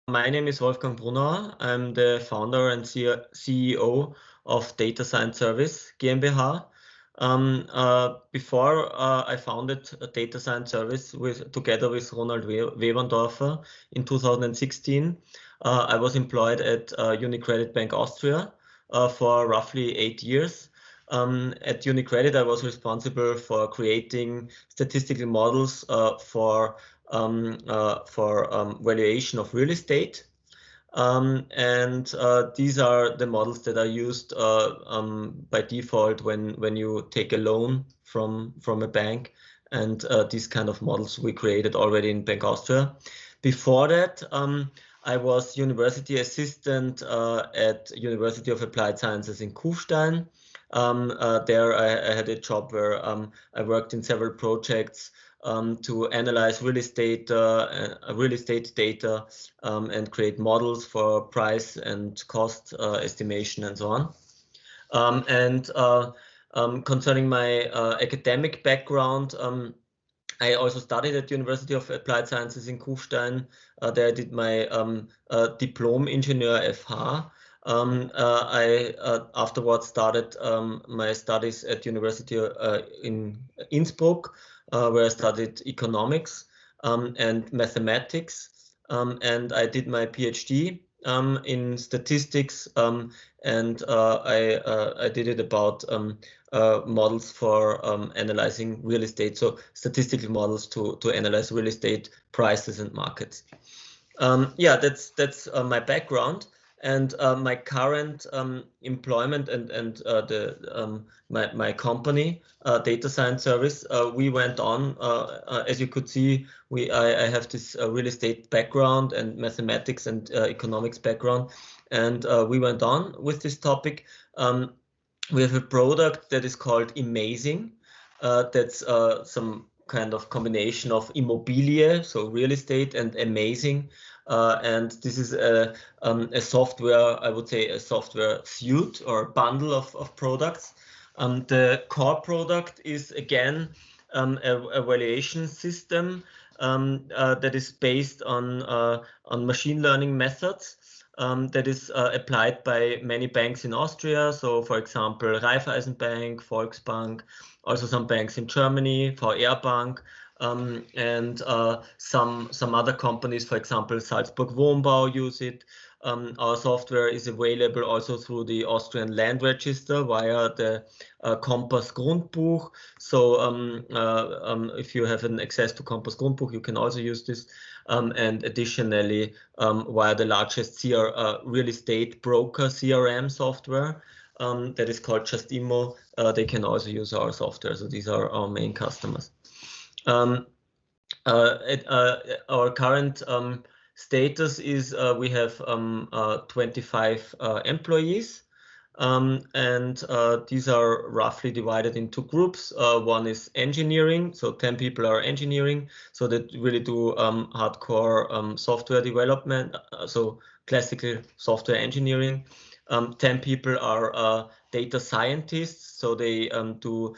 My name is Wolfgang Brunauer. I'm the founder and CEO of DataScience Service GmbH. Before I founded a DataScience Service together with Ronald Webendorfer in 2016, I was employed at UniCredit Bank Austria for roughly 8 years. At UniCredit, I was responsible for creating statistical models for valuation of real estate. These are the models that are used by default when you take a loan from a bank. And these kind of models we created already in Bank Austria. Before that, I was university assistant at University of Applied Sciences in Kufstein. There I had a job where I worked in several projects to analyze real estate data and create models for price and cost estimation and so on. Concerning my academic background, I also studied at University of Applied Sciences in Kufstein. There I did my Diplom Ingenieur FH. I afterwards started my studies at University in Innsbruck, where I studied economics and mathematics, and I did my PhD in statistics, and I did it about models for analyzing real estate, so statistical models to analyze real estate prices and markets. Yeah, that's my background. And my current employment and my company, DataScience Service, we went on. As you could see, I have this real estate background and mathematics and economics background, and we went on with this topic. We have a product that is called Amazing. That's some kind of combination of immobilie, so real estate, and amazing. And this is a software, I would say a software suite or bundle of products. The core product is again a valuation system that is based on machine learning methods that is applied by many banks in Austria. So, for example, Raiffeisenbank, Volksbank, also some banks in Germany, VR Bank. And some other companies, for example, Salzburg Wohnbau, use it. Our software is available also through the Austrian land register via the Kompass Grundbuch. So if you have an access to Kompass Grundbuch, you can also use this. And additionally, via the largest real estate broker CRM software that is called Justimo, they can also use our software. So these are our main customers. Our current status is we have 25 employees, and these are roughly divided into groups. One is engineering, so 10 people are engineering, so that really do hardcore software development, so classical software engineering. 10 people are data scientists, so they do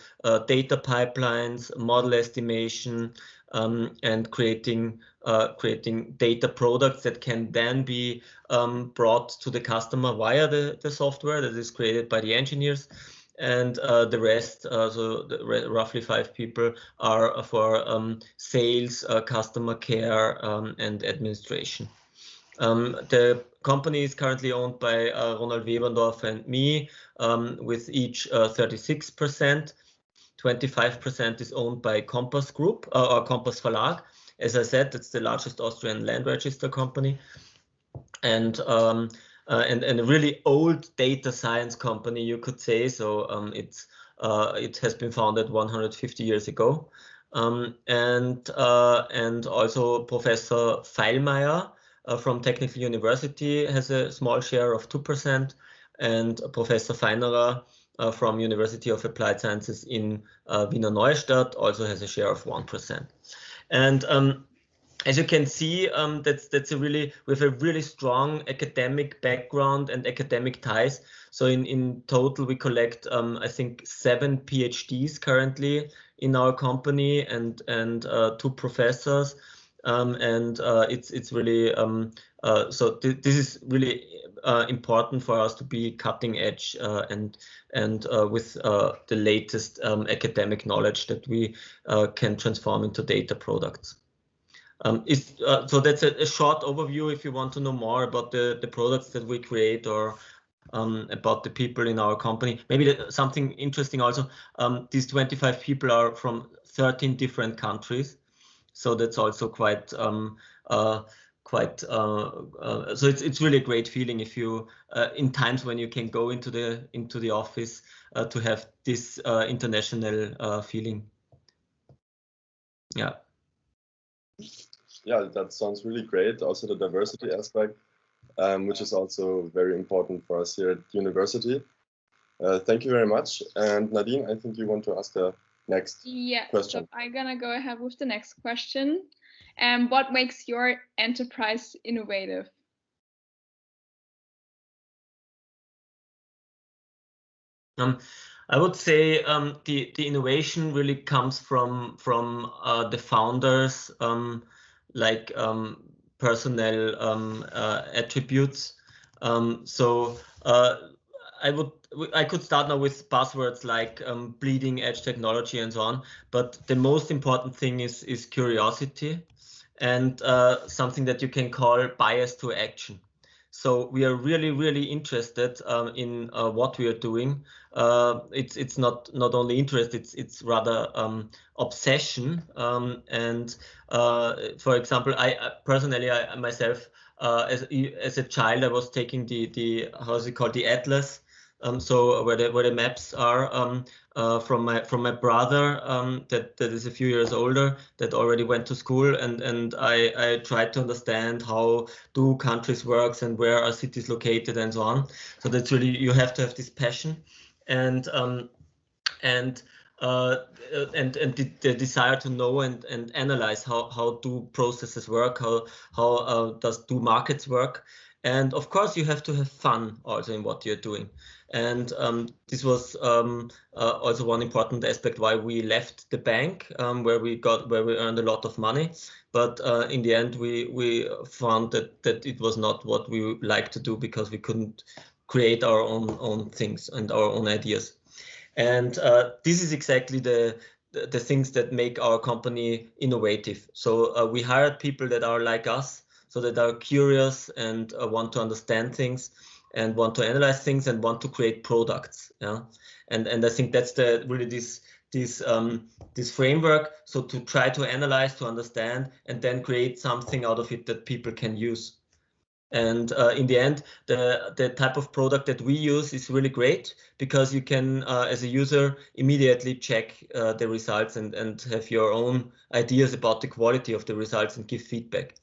data pipelines, model estimation, and creating data products that can then be brought to the customer via the software that is created by the engineers. And the rest, so roughly 5 people, are for sales, customer care, and administration. The company is currently owned by Ronald Webendorfer and me, with each 36%. 25% is owned by Kompass Group or Kompass Verlag. As I said, that's the largest Austrian land register company, and a really old data science company, you could say. So it has been founded 150 years ago, and also Professor Meier from Technical University has a small share of 2%, and Professor Feinerer from University of Applied Sciences in Wiener Neustadt also has a share of 1%. And as you can see, that's we have a really strong academic background and academic ties. So in total, we collect I think 7 PhDs currently in our company, and 2 professors. and it's really so this is really important for us to be cutting edge and with the latest academic knowledge that we can transform into data products. So that's a short overview. If you want to know more about the products that we create or about the people in our company, maybe something interesting also. These 25 people are from 13 different countries, so that's also quite so it's really a great feeling if you in times when you can go into the office to have this international feeling. Yeah. Yeah, that sounds really great. Also the diversity aspect, which is also very important for us here at university. Thank you very much. And Nadine, I think you want to ask the next question. So I'm gonna go ahead with the next question. What makes your enterprise innovative? I would say the innovation really comes from the founders, like personnel attributes. So I could start now with buzzwords like bleeding edge technology and so on, but the most important thing is curiosity and something that you can call bias to action. So we are really interested in what we are doing. It's not only interest, it's rather obsession. And for example, I personally myself as a child I was taking the how's it called, the atlas. So where the maps are from my brother that is a few years older, that already went to school, and I tried to understand how do countries works and where are cities located and so on. So that's really, you have to have this passion and the desire to know and analyze how do processes work, how do markets work. And of course, you have to have fun also in what you're doing. And this was also one important aspect why we left the bank, where we earned a lot of money. But in the end, we found that it was not what we like to do, because we couldn't create our own things and our own ideas. And this is exactly the things that make our company innovative. So we hired people that are like us, so that are curious and want to understand things and want to analyze things and want to create products. Yeah, and I think that's really this framework. So to try to analyze, to understand, and then create something out of it that people can use. And in the end, the type of product that we use is really great, because you can, as a user, immediately check the results and have your own ideas about the quality of the results and give feedback.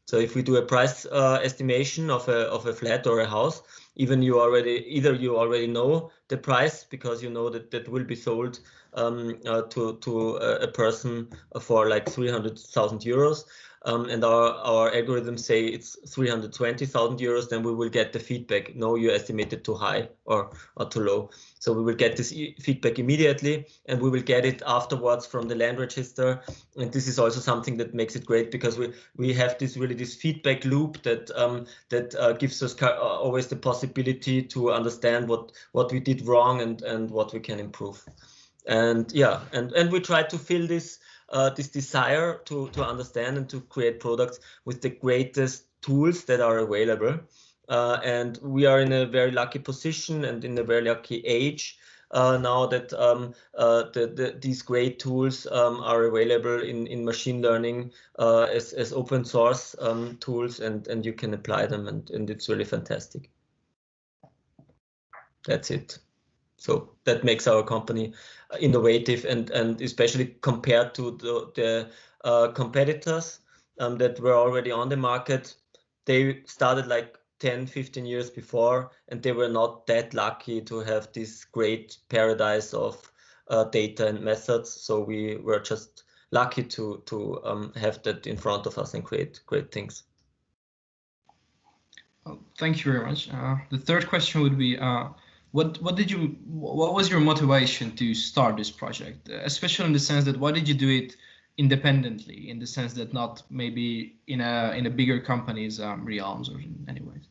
So if we do a price estimation of a flat or a house, either you already know the price, because you know that will be sold to a person for like 300,000 euros. And our algorithms say it's 320,000 euros, then we will get the feedback. No, you estimated too high or too low. So we will get this feedback immediately, and we will get it afterwards from the land register. And this is also something that makes it great, because we have this feedback loop that gives us always the possibility to understand what we did wrong and what we can improve. And yeah, and we try to fill this desire to understand and to create products with the greatest tools that are available. And we are in a very lucky position and in a very lucky age now that these great tools are available in machine learning as open source tools, and you can apply them, and it's really fantastic. That's it. So that makes our company innovative, and especially compared to the competitors that were already on the market. They started like 10-15 years before, and they were not that lucky to have this great paradise of data and methods. So we were just lucky to have that in front of us and create great things. Well, thank you very much. The third question would be, what was your motivation to start this project, especially in the sense that why did you do it independently, in the sense that not maybe in a bigger company's realms or in any ways?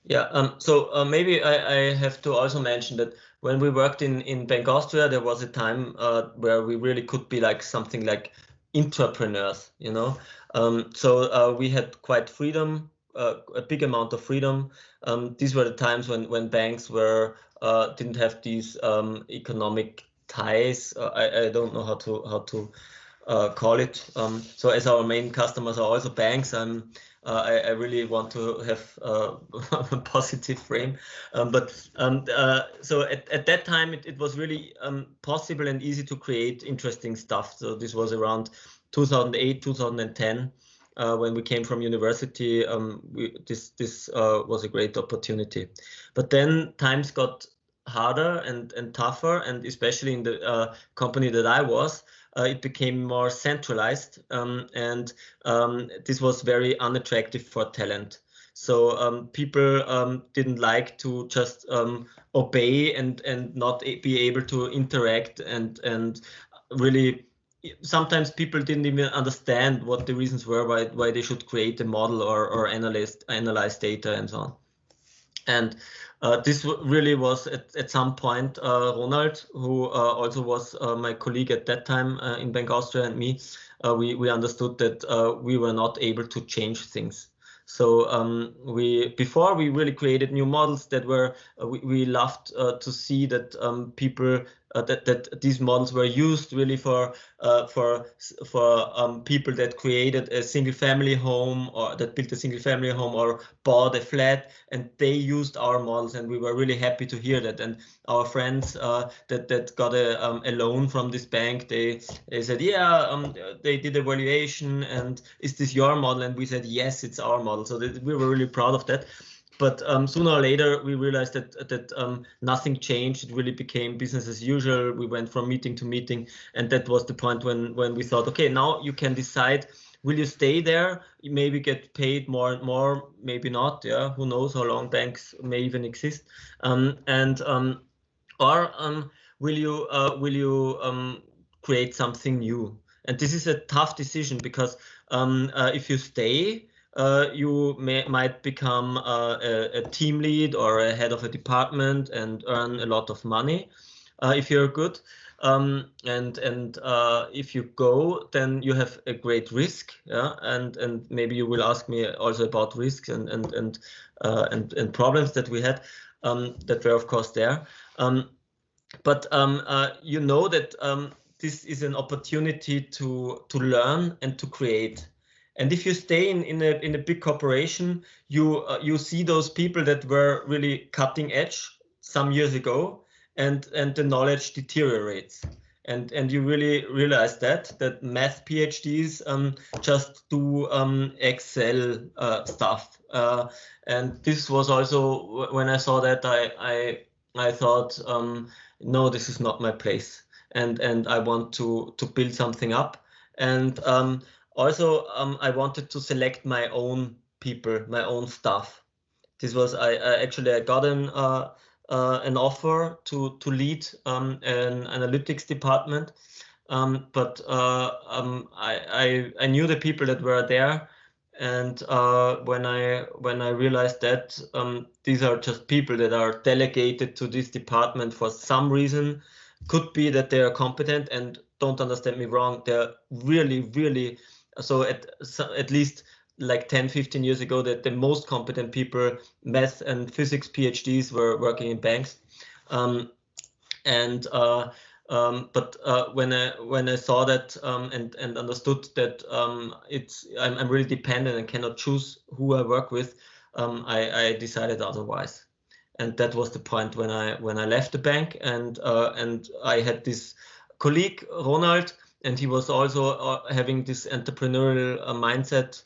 Yeah, so maybe I have to also mention that when we worked in Bank Austria, there was a time where we really could be like something like entrepreneurs, you know. So we had quite freedom, a big amount of freedom. These were the times when banks were didn't have these economic ties. I don't know how to call it. So as our main customers are also banks, I really want to have a positive frame. So at that time, it was really possible and easy to create interesting stuff. So this was around 2008, 2010. When we came from university, this was a great opportunity. But then times got harder and tougher, and especially in the company that I was, it became more centralized, and this was very unattractive for talent. So people didn't like to just obey and not be able to interact and really. Sometimes people didn't even understand what the reasons were why they should create a model or analyze data and so on. And this really was at some point Ronald, who also was my colleague at that time in Bank Austria, and me, we understood that we were not able to change things. So before we really created new models that were we loved to see that people that these models were used really for people that created a single family home or that built a single family home or bought a flat, and they used our models, and we were really happy to hear that. And our friends that got a loan from this bank, they said, yeah, they did evaluation, and is this your model? And we said, yes, it's our model. So we were really proud of that. But sooner or later, we realized that nothing changed. It really became business as usual. We went from meeting to meeting, and that was the point when we thought, okay, now you can decide. Will you stay there? You maybe get paid more and more, maybe not. Yeah, who knows how long banks may even exist? Or will you create something new? And this is a tough decision because if you stay, you might become a team lead or a head of a department and earn a lot of money if you're good. And if you go, then you have a great risk, yeah. And maybe you will ask me also about risks and problems that we had that were of course there. But you know that this is an opportunity to learn and to create. And if you stay in a big corporation, you see those people that were really cutting edge some years ago, and the knowledge deteriorates. And you really realize that math PhDs just do Excel stuff. And this was also when I saw that I thought, no, this is not my place, and I want to build something up. And also, I wanted to select my own people, my own staff. This was I got an offer to lead an analytics department, but I knew the people that were there, and when I realized that these are just people that are delegated to this department for some reason, could be that they are competent, and don't understand me wrong, they're really so at least like 10-15 years ago that the most competent people, math and physics PhDs, were working in banks. But when I saw that and understood that I'm really dependent and cannot choose who I work with, I decided otherwise. And that was the point when I left the bank, and I had this colleague Ronald, and he was also having this entrepreneurial mindset,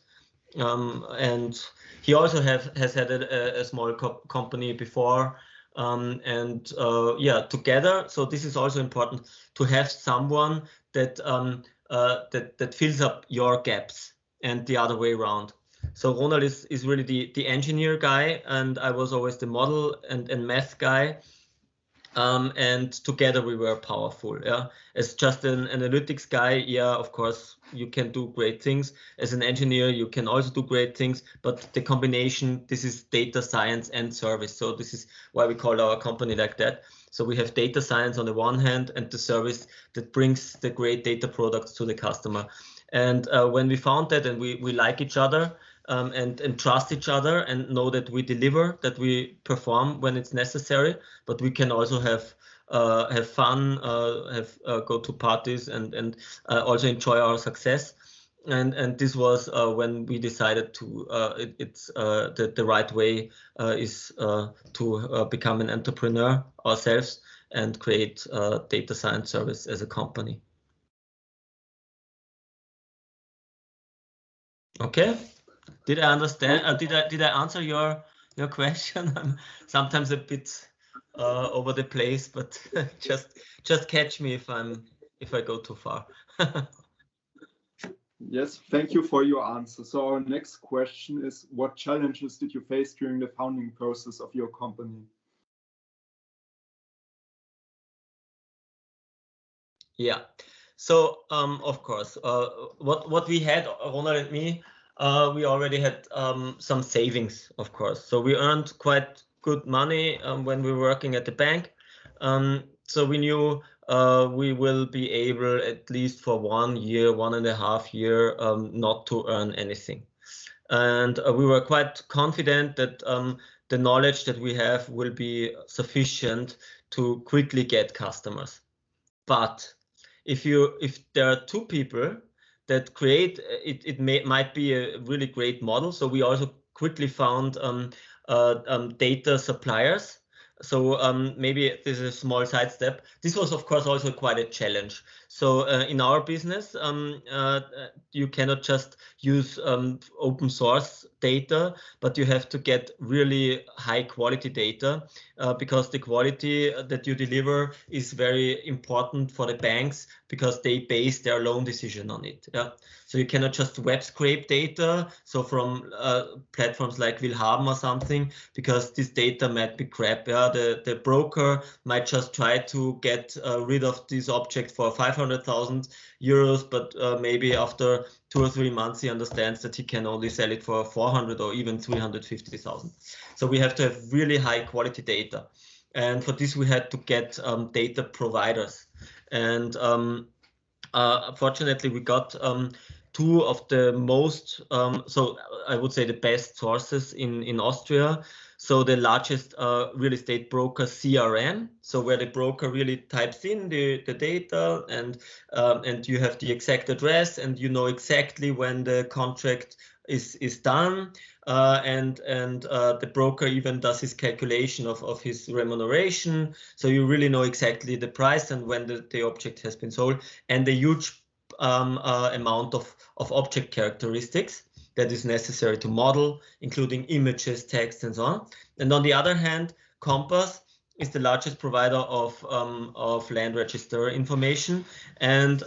and he also has had a small company before, yeah, together. So this is also important to have someone that that fills up your gaps and the other way around. So Ronald is really the engineer guy, and I was always the model and math guy. And together we were powerful. Yeah, as just an analytics guy, yeah, of course you can do great things. As an engineer, you can also do great things. But the combination, this is data science and service. So this is why we call our company like that. So we have data science on the one hand and the service that brings the great data products to the customer. And when we found that, and we like each other. And trust each other and know that we deliver, that we perform when it's necessary, but we can also have fun, go to parties and also enjoy our success. And this was when we decided to the right way is to become an entrepreneur ourselves and create Data Science Service as a company. Okay. Did I understand? Did I answer your question? I'm sometimes a bit over the place, but just catch me if I go too far. Yes, thank you for your answer. So our next question is, what challenges did you face during the founding process of your company? Yeah. So of course, what we had, Ronald and me, we already had some savings, of course. So we earned quite good money when we were working at the bank. So we knew we will be able, at least for 1 year, 1.5 years, not to earn anything. And we were quite confident that the knowledge that we have will be sufficient to quickly get customers. But if there are two people that create it, might be a really great model. So we also quickly found data suppliers. So maybe this is a small sidestep. This was, of course, also quite a challenge. So in our business, you cannot just use open source data, but you have to get really high quality data because the quality that you deliver is very important for the banks because they base their loan decision on it. Yeah. So you cannot just web scrape data, so from platforms like Willhaben or something, because this data might be crap. Yeah, the broker might just try to get rid of this object for 500,000 euros, but maybe after 2 or 3 months he understands that he can only sell it for 400 or even 350,000. So we have to have really high quality data, and for this we had to get data providers. And fortunately we got 2 of the most, so I would say the best sources in Austria. So the largest real estate broker, CRM, so where the broker really types in the data and you have the exact address and you know exactly when the contract is done, and the broker even does his calculation of his remuneration, so you really know exactly the price and when the object has been sold, and the huge amount of object characteristics that is necessary to model, including images, text, and so on. And on the other hand, Compass is the largest provider of land register information, and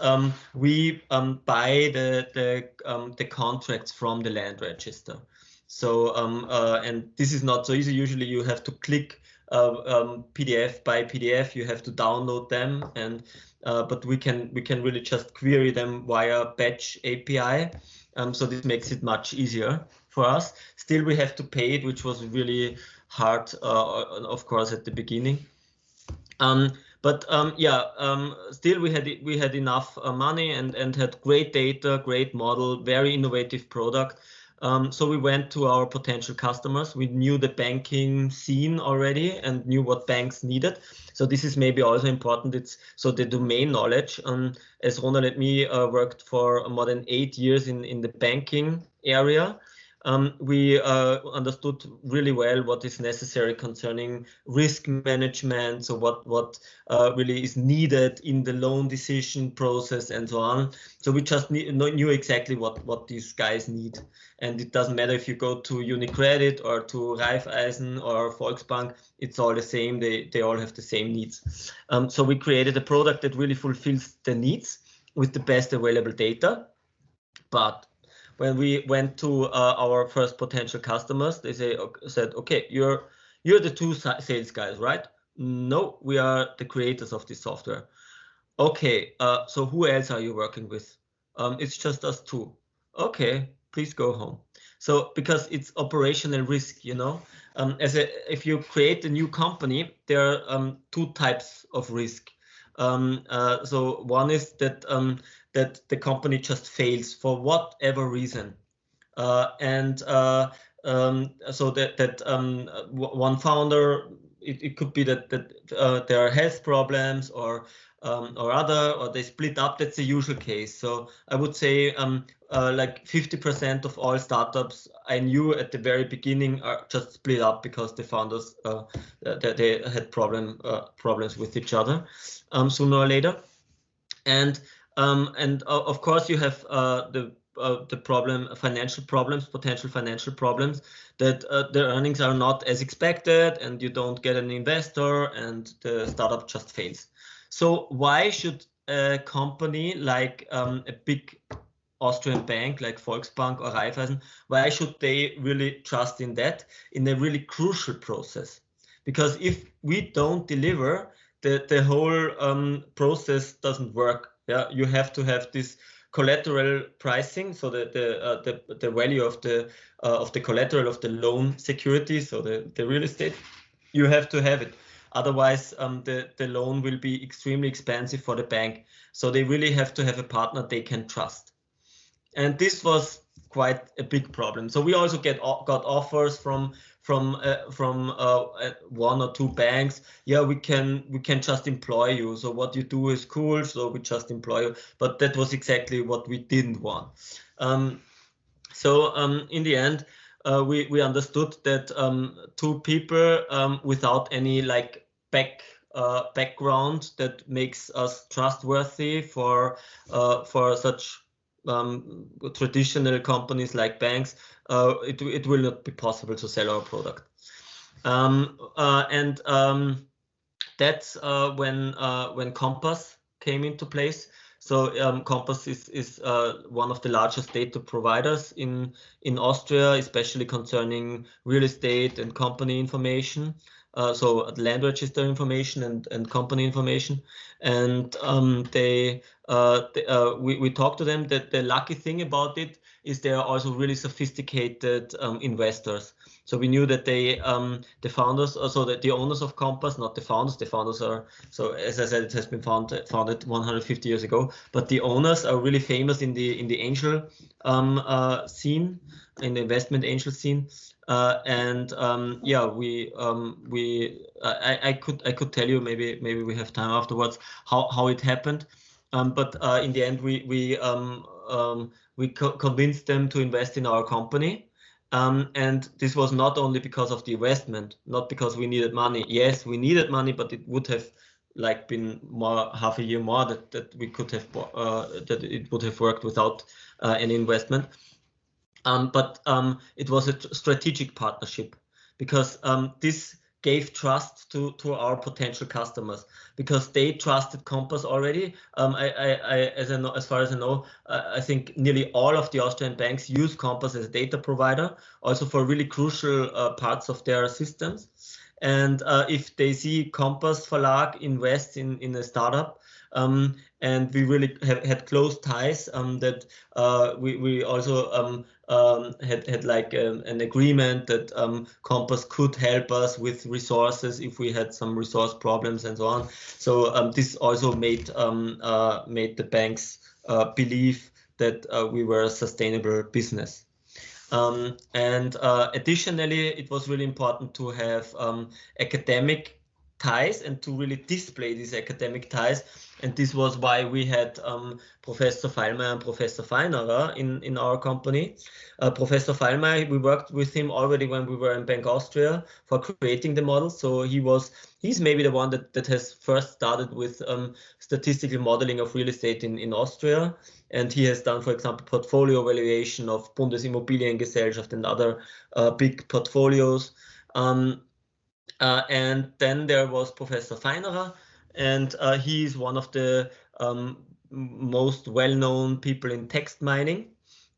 we buy the contracts from the land register. So and this is not so easy. Usually you have to click PDF by PDF. You have to download them, and but we can really just query them via batch API. So this makes it much easier for us. Still, we have to pay it, which was really hard, of course, at the beginning. Still we had enough money and had great data, great model, very innovative product. So we went to our potential customers. We knew the banking scene already and knew what banks needed. So this is maybe also important. It's so the domain knowledge. As Ronald and me worked for more than 8 years in the banking area, we understood really well what is necessary concerning risk management. So what really is needed in the loan decision process and so on. So we just knew exactly what these guys need. And it doesn't matter if you go to UniCredit or to Raiffeisen or Volksbank, it's all the same. They all have the same needs. So we created a product that really fulfills the needs with the best available data. But when we went to our first potential customers, they said, okay, you're the 2 sales guys, right? No, we are the creators of this software. Okay, so who else are you working with? It's just us two. Okay, please go home. So because it's operational risk, you know, if you create a new company, there are two types of risk. So one is that that the company just fails for whatever reason, so that one founder, it could be that there are health problems or other, or they split up. That's the usual case. So I would say like 50% of all startups I knew at the very beginning are just split up because the founders they had problems with each other sooner or later. And of course you have the problem, potential financial problems, that the earnings are not as expected, and you don't get an investor, and the startup just fails. So why should a company like a big Austrian bank like Volksbank or Raiffeisen, why should they really trust in that in a really crucial process? Because if we don't deliver, the whole process doesn't work. Yeah, you have to have this collateral pricing, so the value of the collateral of the loan security, so the real estate, you have to have it. Otherwise, the loan will be extremely expensive for the bank. So they really have to have a partner they can trust. And this was quite a big problem. So we also got offers from one or two banks. Yeah, we can just employ you. So what you do is cool. So we just employ you. But that was exactly what we didn't want. So in the end, we understood that two people without any like background that makes us trustworthy for such traditional companies like banks, it will not be possible to sell our product. That's when Compass came into place. So Compass is one of the largest data providers in Austria, especially concerning real estate and company information. So land register information and company information. And we talked to them. That the lucky thing about it is they are also really sophisticated investors. So we knew that they, the founders, also the owners of Compass, not the founders. The founders are, so as I said, it has been founded 150 years ago. But the owners are really famous in the angel scene, in the investment angel scene. Yeah, I could tell you, maybe we have time afterwards, how it happened. But in the end, we convinced them to invest in our company. And this was not only because of the investment, not because we needed money. Yes, we needed money, but it would have like been half a year more that we could have that it would have worked without any investment. But it was a strategic partnership, because this gave trust to our potential customers, because they trusted Compass already. As far as I know, I think nearly all of the Austrian banks use Compass as a data provider, also for really crucial parts of their systems. And if they see Compass Verlag invest in a startup, and we really had close ties, that we also had like an agreement that Compass could help us with resources if we had some resource problems and so on. So this also made the banks believe that we were a sustainable business. Additionally, it was really important to have academic ties and to really display these academic ties. And this was why we had Professor Fallmeier and Professor Feinerer in our company. Professor Fallmeier, we worked with him already when we were in Bank Austria for creating the model. So he's maybe the one that has first started with statistical modeling of real estate in Austria. And he has done, for example, portfolio valuation of Bundesimmobiliengesellschaft and other big portfolios. And then there was Professor Feinerer, and he is one of the most well-known people in text mining.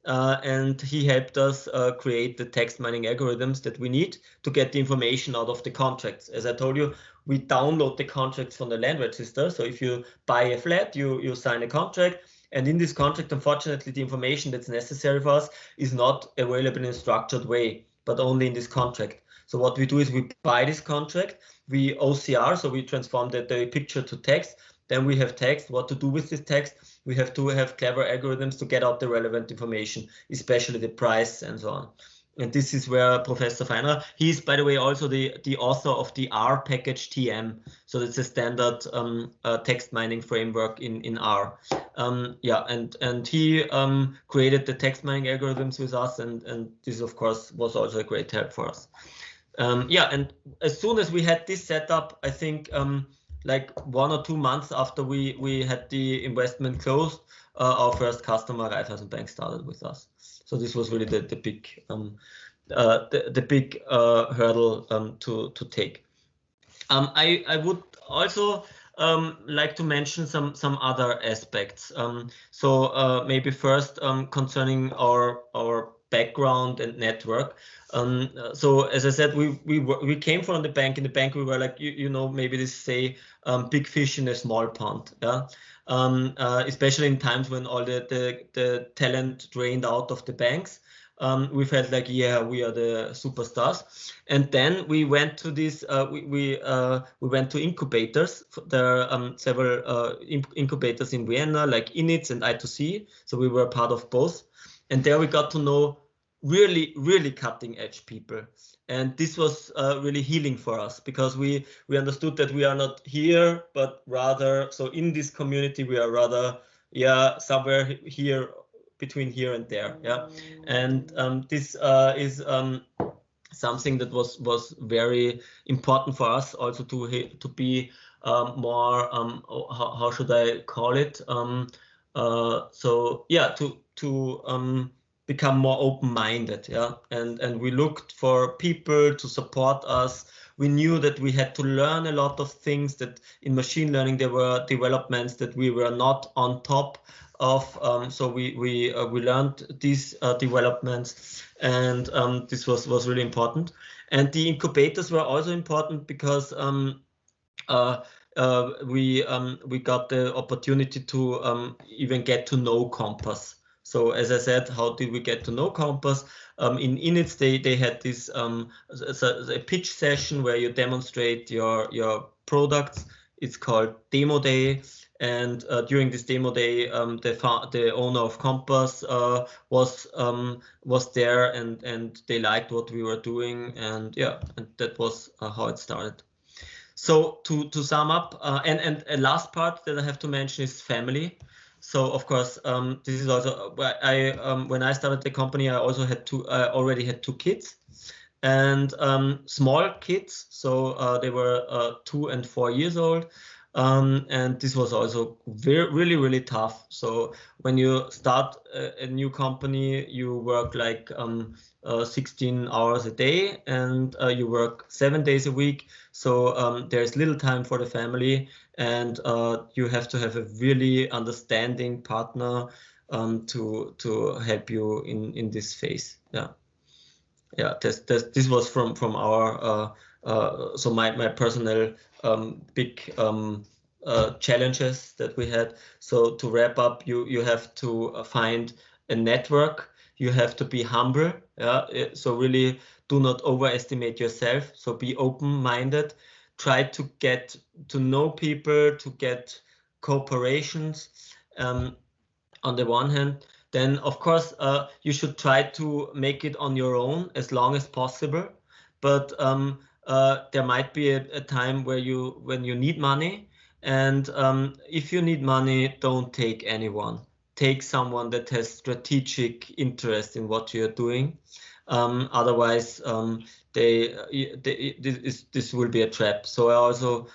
And he helped us create the text mining algorithms that we need to get the information out of the contracts. As I told you, we download the contracts from the land register. So if you buy a flat, you sign a contract, and in this contract, unfortunately, the information that's necessary for us is not available in a structured way, but only in this contract. So what we do is we buy this contract, we OCR, so we transform the picture to text, then we have text, what to do with this text. We have to have clever algorithms to get out the relevant information, especially the price and so on. And this is where Professor Feinrer, he's, by the way, also the author of the R package TM. So it's a standard text mining framework in R. Yeah, and he created the text mining algorithms with us, and this, of course, was also a great help for us. Yeah, and as soon as we had this set up, I think like 1 or 2 months after we had the investment closed, our first customer, Raiffeisen Bank, started with us. So this was really the big hurdle to take. I would also like to mention some other aspects. So maybe first concerning our background and network. So as I said, we came from the bank. In the bank, we were like, you know, maybe this say big fish in a small pond. Yeah. Especially in times when all the talent drained out of the banks. We felt like, yeah, we are the superstars. And then we went to this, we went to incubators. There are several incubators in Vienna, like INITS and I2C. So we were part of both. And there we got to know really, really cutting edge people. And this was really healing for us, because we understood that we are not here, but rather, so in this community, we are rather, yeah, somewhere here, between here and there. Yeah. And this is something that was very important for us also to be more, how should I call it? So yeah, to become more open-minded, yeah, and we looked for people to support us. We knew that we had to learn a lot of things, that in machine learning there were developments that we were not on top of, so we learned these developments, and this was really important. And the incubators were also important because we got the opportunity to even get to know Compass. So as I said, how did we get to know Compass? In INITS, they had this a pitch session where you demonstrate your products. It's called Demo Day. And during this demo day, the owner of Compass was there, and they liked what we were doing, and yeah, and that was how it started. So to sum up, and a last part that I have to mention is family. So of course, this is also when I started the company, I also had already had 2 kids, and small kids. So they were 2 and 4 years old. And this was also really tough. So when you start a new company, you work like 16 hours a day, and you work 7 days a week. So there's little time for the family, and you have to have a really understanding partner to help you in this phase. Yeah, yeah. This was from our so my personal big challenges that we had. So to wrap up, you have to find a network. You have to be humble. Yeah. So really do not overestimate yourself. So be open-minded. Try to get to know people, to get cooperations on the one hand. Then of course you should try to make it on your own as long as possible. But there might be a time when you need money, and if you need money, don't take anyone. Take someone that has strategic interest in what you're doing. Otherwise, this will be a trap. So I also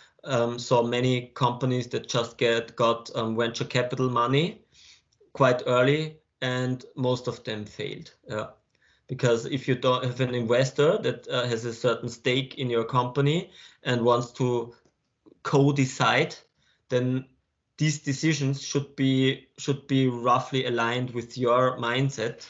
saw many companies that just got venture capital money quite early, and most of them failed. Because if you don't have an investor that has a certain stake in your company and wants to co-decide, then these decisions should be roughly aligned with your mindset.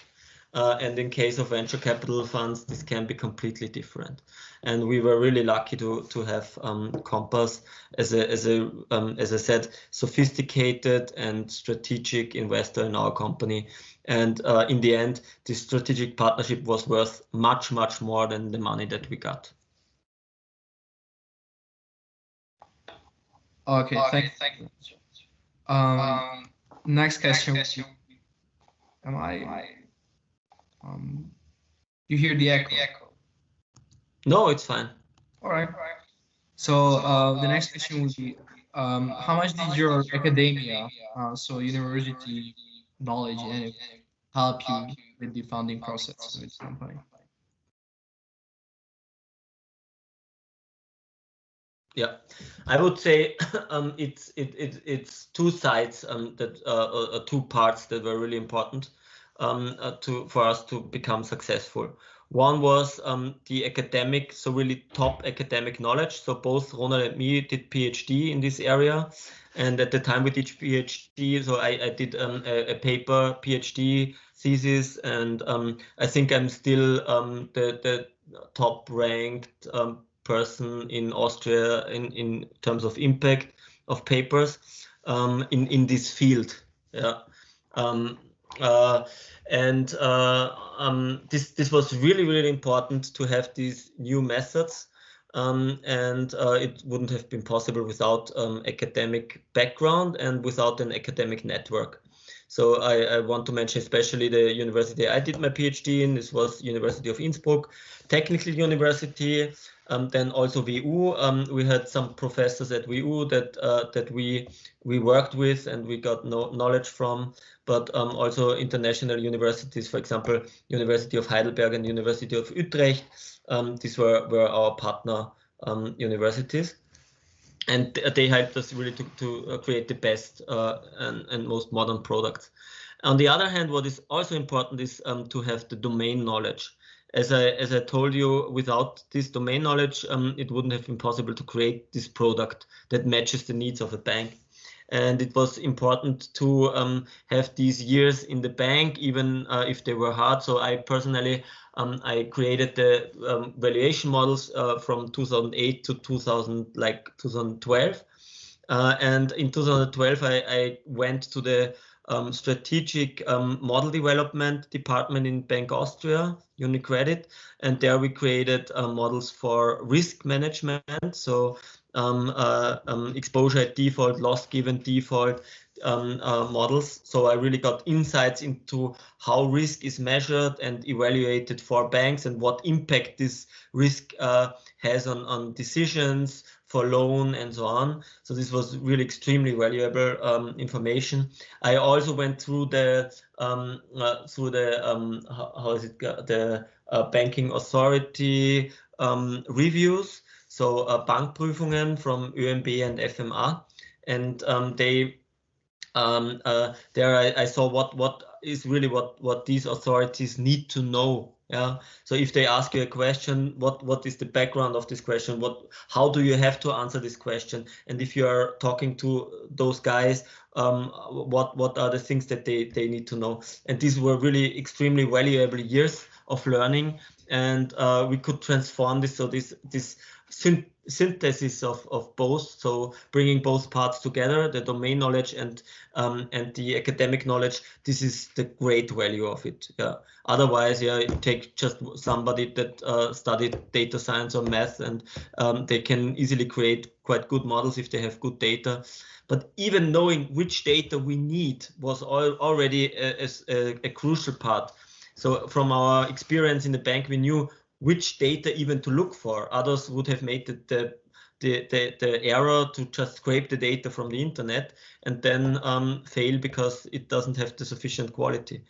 and in case of venture capital funds, this can be completely different. And we were really lucky to have Compass as I said, sophisticated and strategic investor in our company. And in the end, this strategic partnership was worth much more than the money that we got. Okay, thank you. Next question. You hear the echo? No, it's fine. All right. So the next question would be, how much did your academia, so university knowledge, and help you with the founding process of this company? Yeah, I would say it's two sides that two parts that were really important for us to become successful. One was the academic, so really top academic knowledge. So both Ronald and me did PhD in this area, and at the time we did PhD, so I did a paper PhD thesis, and I think I'm still the top ranked person in Austria in terms of impact of papers in this field. Yeah. This was really important to have these new methods, and it wouldn't have been possible without academic background and without an academic network. So I want to mention especially the university I did my PhD in. This was University of Innsbruck, Technical University. Then also WU. We had some professors at WU that we worked with and we got knowledge from, but also international universities, for example, University of Heidelberg and University of Utrecht. These were our partner universities. And they helped us really to create the best and most modern products. On the other hand, what is also important is to have the domain knowledge. As I told you, without this domain knowledge, it wouldn't have been possible to create this product that matches the needs of a bank. And it was important to have these years in the bank, even if they were hard. So I personally, I created the valuation models from 2008 to 2012. And in 2012, I went to the strategic model development department in Bank Austria, UniCredit, and there we created models for risk management. So exposure at default, loss given default models. So I really got insights into how risk is measured and evaluated for banks and what impact this risk has on decisions for loan and so on. So this was really extremely valuable information. I also went through the banking authority reviews. So Bankprüfungen from ÖMB and FMA, and there I saw what is really what these authorities need to know. Yeah. So if they ask you a question, what is the background of this question? How do you have to answer this question? And if you are talking to those guys, what are the things that they need to know? And these were really extremely valuable years of learning, and we could transform this. So this synthesis of both, so bringing both parts together, the domain knowledge and the academic knowledge, this is the great value of it. Yeah. Otherwise, yeah, you take just somebody that studied data science or math, and they can easily create quite good models if they have good data. But even knowing which data we need was already a crucial part. So from our experience in the bank, we knew which data even to look for. Others would have made the error to just scrape the data from the internet and then fail because it doesn't have the sufficient quality.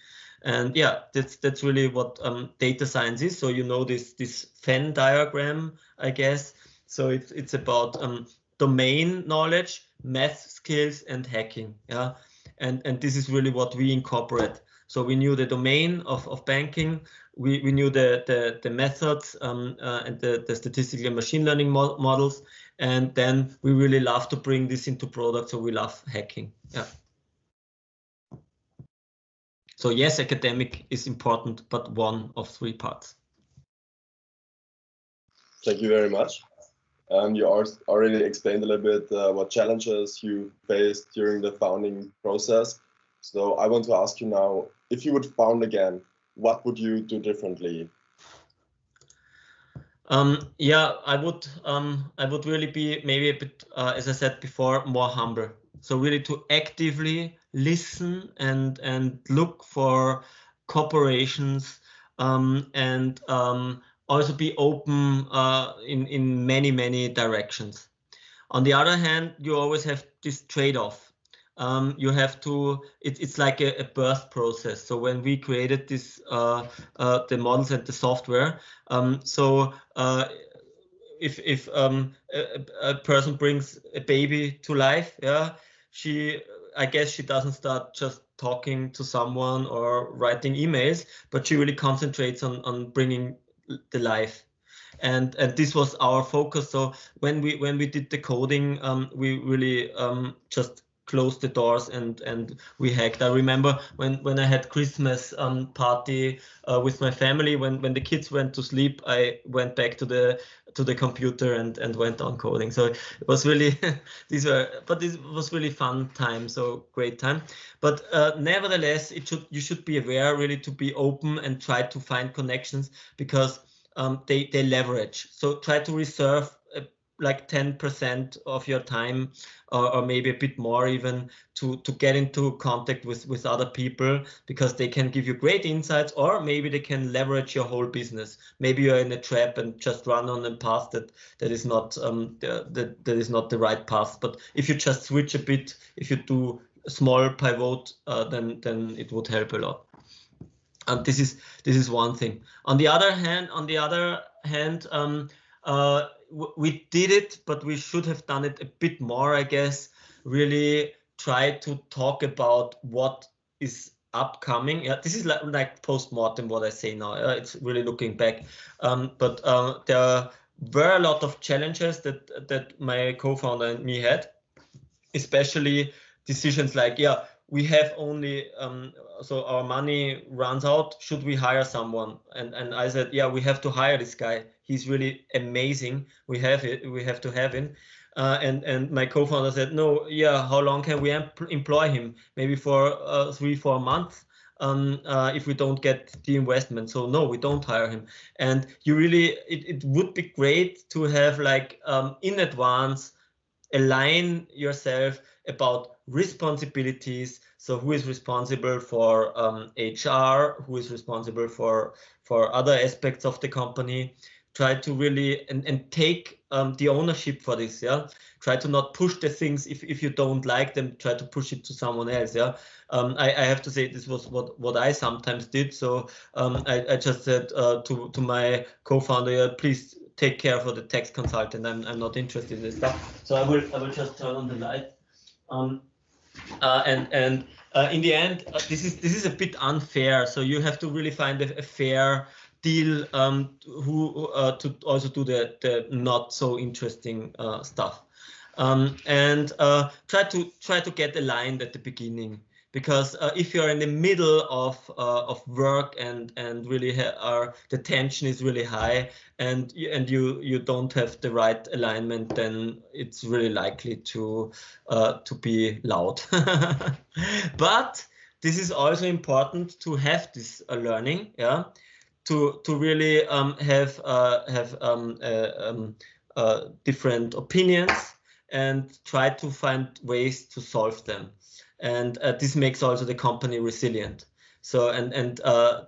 And yeah, that's really what data science is. So you know this Venn diagram, I guess. So it's about domain knowledge, math skills, and hacking. Yeah, and this is really what we incorporate. So we knew the domain of banking. We knew the methods and the statistical and machine learning models, and then we really love to bring this into products. So we love hacking. Yeah. So yes, academic is important, but one of 3 parts. Thank you very much. You already explained a little bit what challenges you faced during the founding process. So I want to ask you now, if you would found again, what would you do differently? Yeah, I would really be maybe a bit, as I said before, more humble. So really to actively listen and look for cooperations, and also be open in many directions. On the other hand, you always have this trade-off. You have to, it's like a birth process. So when we created this, the models and the software, if a person brings a baby to life, yeah, I guess she doesn't start just talking to someone or writing emails, but she really concentrates on bringing the life. And this was our focus. So when we did the coding, we really just closed the doors and we hacked. I remember when I had Christmas party with my family, when the kids went to sleep, I went back to the computer and went on coding. So it was really this was really fun time, so great time. But nevertheless, you should be aware really to be open and try to find connections, because they leverage. So try to reserve like 10% of your time, or maybe a bit more even, to get into contact with other people, because they can give you great insights, or maybe they can leverage your whole business. Maybe you're in a trap and just run on a path that is not that is not the right path. But if you just switch a bit, if you do a small pivot, then it would help a lot. And this is one thing. On the other hand, we did it, but we should have done it a bit more, I guess. Really try to talk about what is upcoming. Yeah, this is like post-mortem what I say now. It's really looking back. But there were a lot of challenges that my co-founder and me had, especially decisions like, yeah, we have only so our money runs out, should we hire someone? And I said, yeah, we have to hire this guy, he's really amazing, we have to have him. And my co-founder said, no, yeah, how long can we employ him? Maybe for 3-4 months, if we don't get the investment. So no, we don't hire him. And you really, it would be great to have like in advance align yourself about responsibilities. So who is responsible for HR, who is responsible for other aspects of the company. Try to really and take the ownership for this. Yeah, try to not push the things if you don't like them. Try to push it to someone else. Yeah, I have to say this was what I sometimes did. So I just said to my co-founder, yeah, please take care for the tax consultant. I'm not interested in this stuff. So I will just turn on the light. And in the end, this is a bit unfair. So you have to really find a fair deal to also do the not so interesting stuff, and try to get aligned at the beginning. Because if you're in the middle of work and really the tension is really high, and you don't have the right alignment, then it's really likely to be loud. But this is also important to have this learning, yeah, to really have different opinions and try to find ways to solve them. And this makes also the company resilient. So and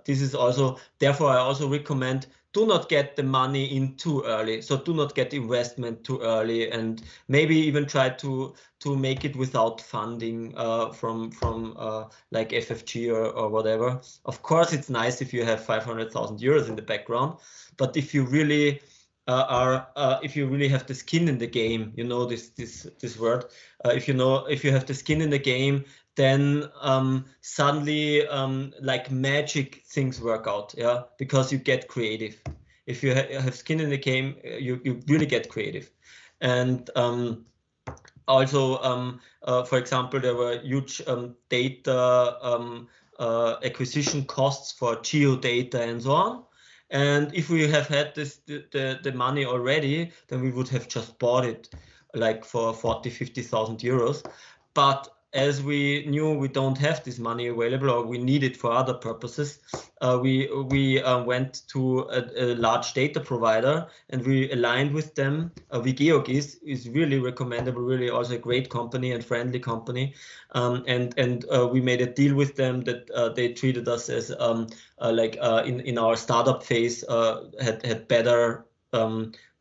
this is also, therefore I also recommend, do not get the money in too early. So do not get investment too early, and maybe even try to make it without funding from like FFG or whatever. Of course, it's nice if you have 500,000 euros in the background, but if you really if you really have the skin in the game, you know this word. If you have the skin in the game, then suddenly like magic things work out, yeah, because you get creative. If you have skin in the game, you really get creative. And also, for example, there were huge data acquisition costs for geodata and so on. And if we have had the money already, then we would have just bought it like for 40,000-50,000 euros. But as we knew we don't have this money available, or we need it for other purposes, we went to a large data provider and we aligned with them. Georg is really recommendable, really also a great company and friendly company. And we made a deal with them that they treated us as in our startup phase, had better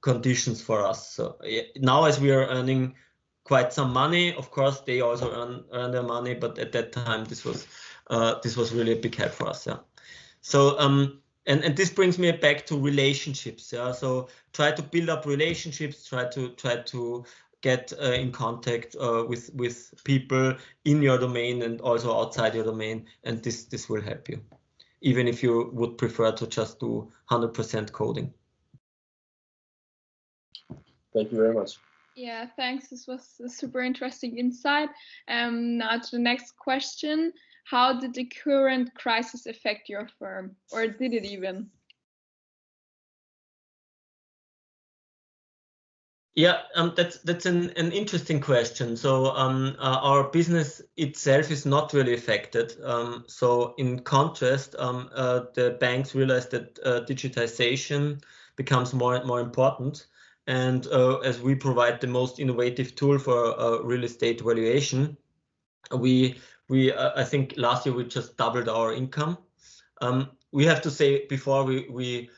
conditions for us. So now as we are earning quite some money, of course they also earn their money, but at that time this was really a big help for us. Yeah. So and this brings me back to relationships. Yeah. So try to build up relationships. Try to get in contact with people in your domain and also outside your domain, and this will help you, even if you would prefer to just do 100% coding. Thank you very much. Yeah, thanks. This was a super interesting insight. Now to the next question. How did the current crisis affect your firm, or did it even? Yeah, that's an interesting question. So our business itself is not really affected. So in contrast, the banks realized that digitization becomes more and more important. And as we provide the most innovative tool for real estate valuation, I think last year we just doubled our income. We have to say before it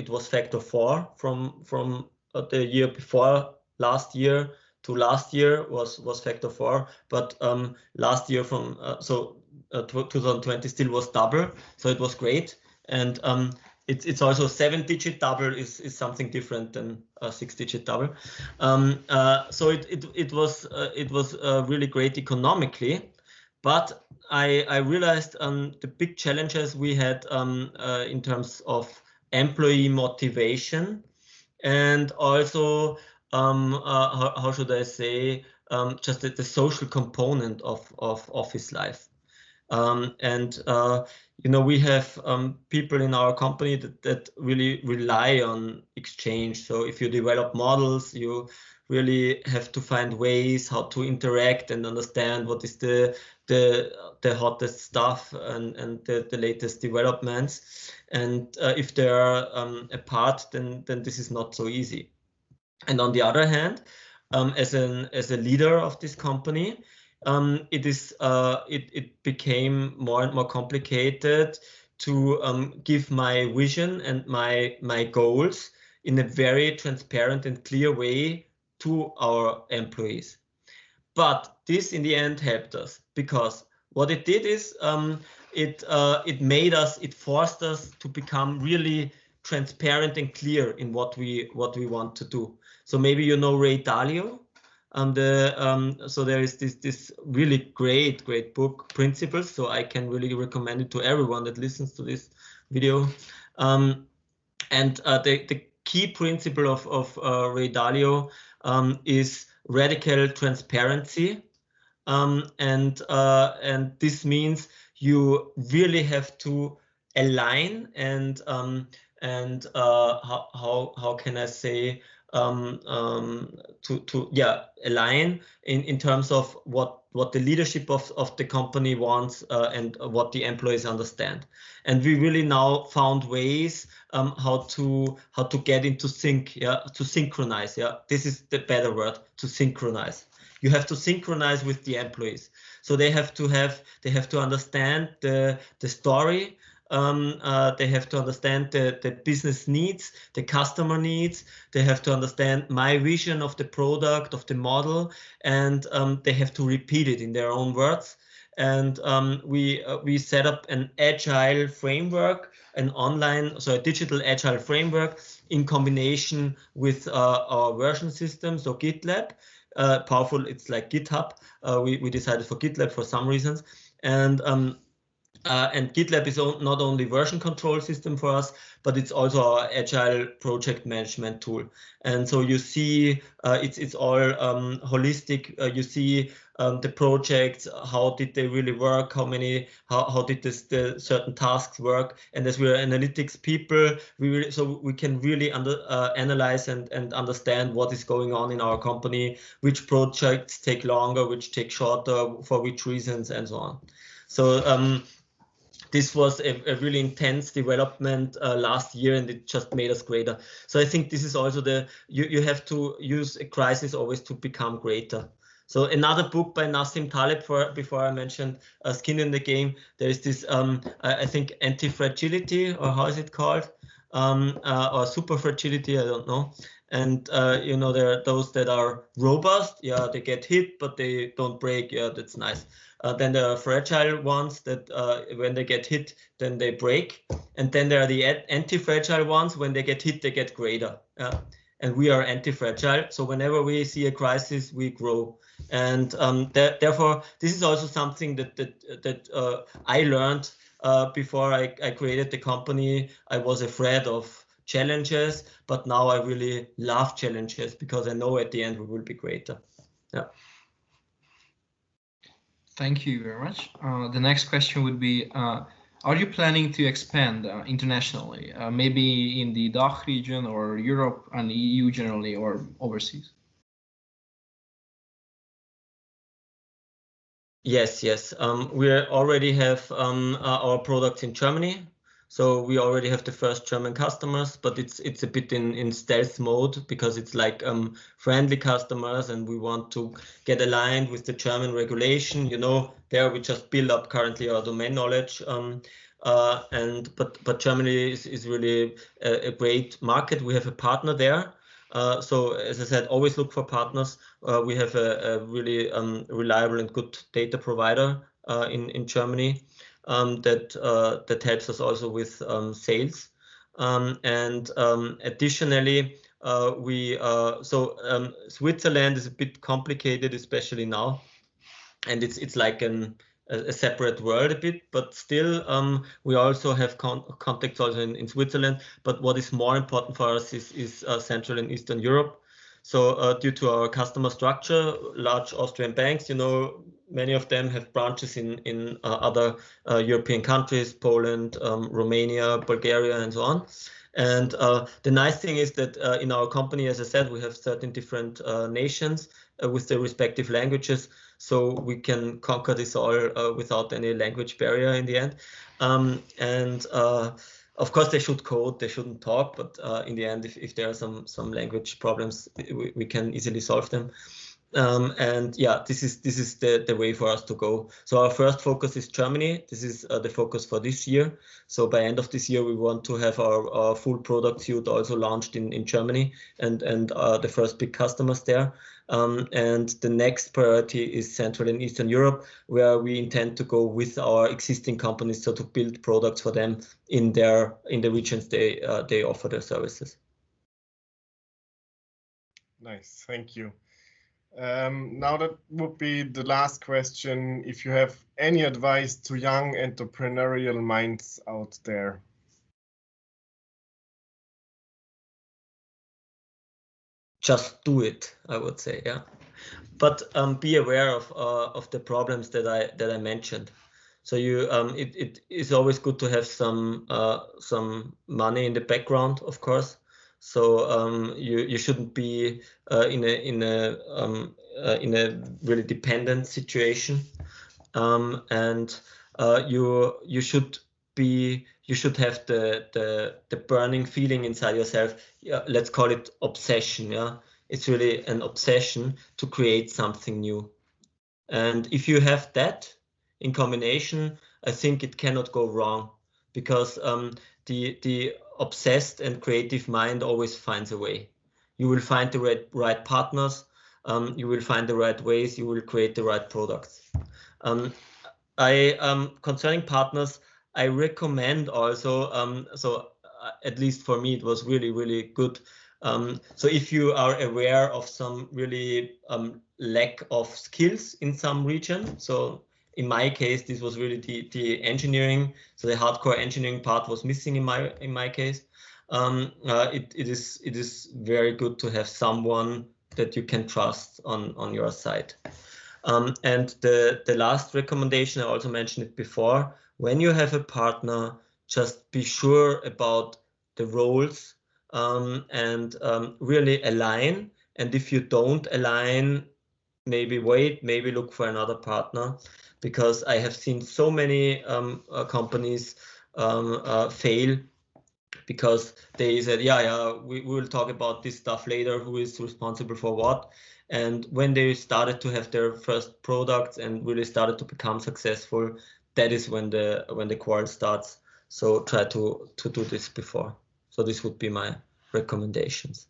was factor 4 from the year before last year to last year was factor 4, but last year from 2020 still was double, so it was great. And it's also 7-digit double is something different than a 6-digit double. So it was really great economically, but I realized the big challenges we had in terms of employee motivation, and also how should I say, just the social component of office life. We have people in our company that really rely on exchange. So if you develop models, you really have to find ways how to interact and understand what is the hottest stuff and the latest developments. And if they are apart, then this is not so easy. And on the other hand, as a leader of this company, it became more and more complicated to give my vision and my goals in a very transparent and clear way to our employees. But this in the end helped us, because what it did is it forced us to become really transparent and clear in what we want to do. So maybe you know Ray Dalio. So there is this really great book, Principles. So I can really recommend it to everyone that listens to this video. And the key principle of Ray Dalio is radical transparency, and this means you really have to align and how can I say, align in terms of what the leadership of the company wants and what the employees understand. And we really now found ways how to get into sync, to synchronize. This is the better word, to synchronize. You have to synchronize with the employees, so they have to understand the story. They have to understand the business needs, the customer needs. They have to understand my vision of the product, of the model, and they have to repeat it in their own words. And we set up an agile framework, a digital agile framework in combination with our version system, so GitLab. Powerful, it's like GitHub. We decided for GitLab for some reasons, and And GitLab is not only version control system for us, but it's also our agile project management tool. And so you see, it's all holistic. You see the projects, how did they really work, how did the certain tasks work. And as we're analytics people, so we can really analyze and understand what is going on in our company, which projects take longer, which take shorter, for which reasons, and so on. So this was a really intense development last year, and it just made us greater. So I think this is also you have to use a crisis always to become greater. So another book by Nassim Taleb, before I mentioned Skin in the Game, there is this, I think, anti-fragility, or how is it called? Or super fragility, I don't know. And you know, there are those that are robust, yeah, they get hit, but they don't break, yeah, that's nice. Then there are fragile ones that when they get hit, then they break. And then there are the anti-fragile ones. When they get hit, they get greater. And we are anti-fragile. So whenever we see a crisis, we grow. And therefore, this is also something that I learned before I created the company. I was afraid of challenges, but now I really love challenges because I know at the end we will be greater. Yeah. Thank you very much. The next question would be, are you planning to expand internationally, maybe in the DACH region or Europe and EU generally, or overseas? Yes. We already have our products in Germany. So we already have the first German customers, but it's a bit in stealth mode because it's like friendly customers, and we want to get aligned with the German regulation. You know, there we just build up currently our domain knowledge. But Germany is really a great market. We have a partner there. So as I said, always look for partners. We have a really reliable and good data provider in Germany. That helps us also with sales, and additionally, Switzerland is a bit complicated, especially now, and it's like a separate world a bit, but still we also have contacts also in Switzerland. But what is more important for us is Central and Eastern Europe. So due to our customer structure, large Austrian banks, you know, many of them have branches in other European countries, Poland, Romania, Bulgaria, and so on. And the nice thing is that in our company, as I said, we have 13 different nations with their respective languages. So we can conquer this all without any language barrier in the end. And of course, they should code, they shouldn't talk, but in the end, if there are some language problems, we can easily solve them. And yeah, this is the way for us to go. So our first focus is Germany. This is the focus for this year. So by end of this year, we want to have our full product suite also launched in Germany and the first big customers there. And the next priority is Central and Eastern Europe, where we intend to go with our existing companies, so to build products for them in the regions they offer their services. Nice, thank you. Now that would be the last question. If you have any advice to young entrepreneurial minds out there. Just do it, I would say, yeah. But be aware of the problems that I mentioned. So it is always good to have some money in the background, of course. So you shouldn't be in a really dependent situation, and you should have the burning feeling inside yourself. Yeah, let's call it obsession. Yeah, it's really an obsession to create something new. And if you have that in combination, I think it cannot go wrong, because the obsessed and creative mind always finds a way. You will find the right partners, you will find the right ways, you will create the right products. Concerning partners, I recommend also, at least for me, it was really, really good. So if you are aware of some really lack of skills in some region, so in my case, this was really the engineering. So the hardcore engineering part was missing in my case. It is very good to have someone that you can trust on your side. And the last recommendation, I also mentioned it before, when you have a partner, just be sure about the roles and really align. And if you don't align, maybe wait, maybe look for another partner, because I have seen so many companies fail because they said, yeah, we will talk about this stuff later, who is responsible for what. And when they started to have their first products and really started to become successful, that is when the quarrel starts. So try to do this before. So this would be my recommendations.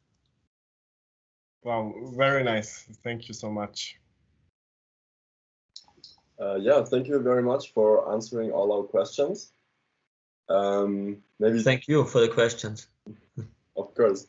Wow, very nice. Thank you so much. Yeah, thank you very much for answering all our questions. Maybe thank you for the questions. Of course.